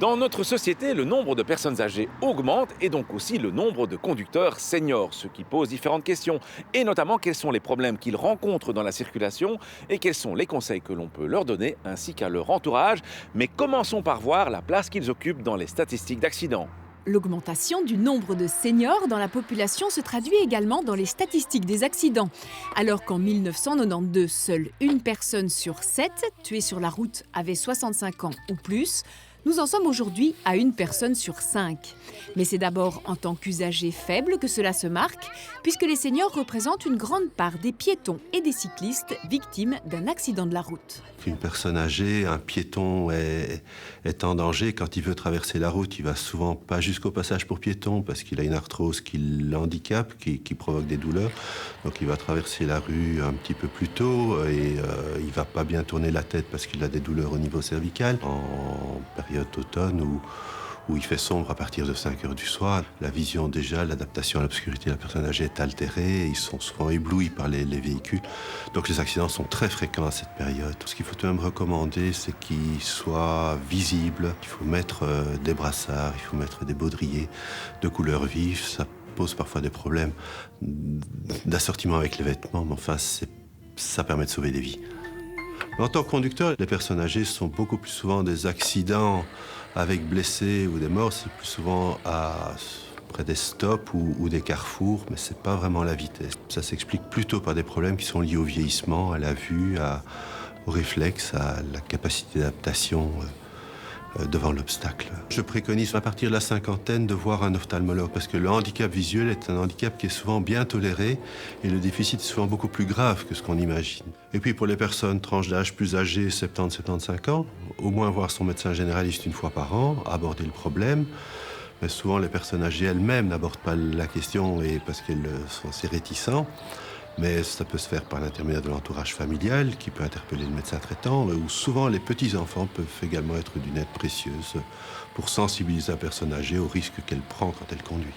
Dans notre société, le nombre de personnes âgées augmente et donc aussi le nombre de conducteurs seniors, ce qui pose différentes questions. Et notamment, quels sont les problèmes qu'ils rencontrent dans la circulation et quels sont les conseils que l'on peut leur donner ainsi qu'à leur entourage. Mais commençons par voir la place qu'ils occupent dans les statistiques d'accidents. L'augmentation du nombre de seniors dans la population se traduit également dans les statistiques des accidents. Alors qu'en 1992, seule une personne sur 7 tuée sur la route avait 65 ans ou plus, nous en sommes aujourd'hui à une personne sur 5. Mais c'est d'abord en tant qu'usagers faibles que cela se marque, puisque les seniors représentent une grande part des piétons et des cyclistes victimes d'un accident de la route. Une personne âgée, un piéton est en danger. Quand il veut traverser la route, il va souvent pas jusqu'au passage pour piétons parce qu'il a une arthrose qui l'handicape, qui provoque des douleurs. Donc il va traverser la rue un petit peu plus tôt et il va pas bien tourner la tête parce qu'il a des douleurs au niveau cervical. En période d'automne où il fait sombre à partir de 5 heures du soir, la vision déjà, l'adaptation à l'obscurité de la personne âgée est altérée, ils sont souvent éblouis par les véhicules. Donc les accidents sont très fréquents à cette période. Ce qu'il faut tout de même recommander, c'est qu'ils soient visibles. Il faut mettre des brassards, il faut mettre des baudriers de couleur vive. Ça pose parfois des problèmes d'assortiment avec les vêtements, mais enfin, ça permet de sauver des vies. En tant que conducteur, les personnes âgées sont beaucoup plus souvent des accidents avec blessés ou des morts, c'est plus souvent près des stops ou des carrefours, mais c'est pas vraiment la vitesse. Ça s'explique plutôt par des problèmes qui sont liés au vieillissement, à la vue, au réflexe, à la capacité d'adaptation devant l'obstacle. Je préconise à partir de la cinquantaine de voir un ophtalmologue parce que le handicap visuel est un handicap qui est souvent bien toléré et le déficit est souvent beaucoup plus grave que ce qu'on imagine. Et puis pour les personnes tranches d'âge plus âgées, 70-75 ans, au moins voir son médecin généraliste une fois par an, aborder le problème. Mais souvent les personnes âgées elles-mêmes n'abordent pas la question parce qu'elles sont assez réticentes. Mais ça peut se faire par l'intermédiaire de l'entourage familial qui peut interpeller le médecin traitant, ou souvent les petits-enfants peuvent également être d'une aide précieuse pour sensibiliser la personne âgée au risque qu'elle prend quand elle conduit.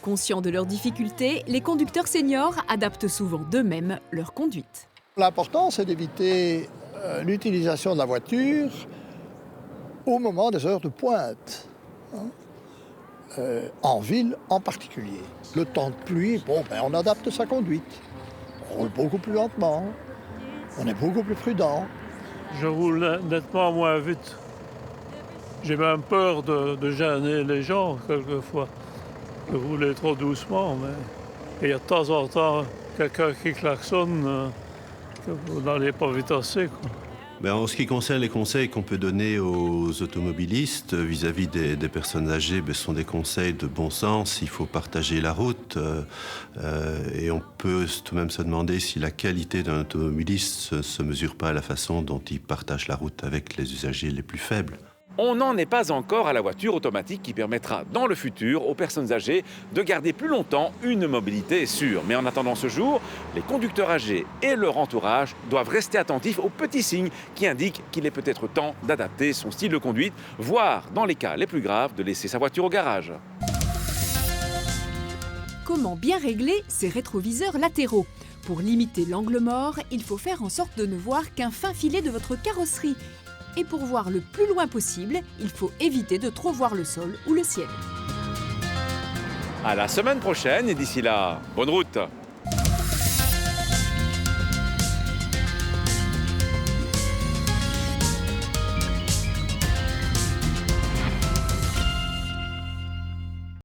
Conscients de leurs difficultés, les conducteurs seniors adaptent souvent d'eux-mêmes leur conduite. L'important, c'est d'éviter l'utilisation de la voiture au moment des heures de pointe, en ville en particulier. Le temps de pluie, on adapte sa conduite. On roule beaucoup plus lentement, on est beaucoup plus prudent. Je roule nettement moins vite. J'ai même peur de gêner les gens, quelquefois, de rouler trop doucement. Mais il y a de temps en temps quelqu'un qui klaxonne, que vous n'allez pas vite assez, quoi. En ce qui concerne les conseils qu'on peut donner aux automobilistes vis-à-vis des personnes âgées, ce sont des conseils de bon sens. Il faut partager la route et on peut tout de même se demander si la qualité d'un automobiliste ne se mesure pas à la façon dont il partage la route avec les usagers les plus faibles. On n'en est pas encore à la voiture automatique qui permettra dans le futur aux personnes âgées de garder plus longtemps une mobilité sûre. Mais en attendant ce jour, les conducteurs âgés et leur entourage doivent rester attentifs aux petits signes qui indiquent qu'il est peut-être temps d'adapter son style de conduite, voire, dans les cas les plus graves, de laisser sa voiture au garage. Comment bien régler ces rétroviseurs latéraux ? Pour limiter l'angle mort, il faut faire en sorte de ne voir qu'un fin filet de votre carrosserie. Et pour voir le plus loin possible, il faut éviter de trop voir le sol ou le ciel. À la semaine prochaine et d'ici là, bonne route!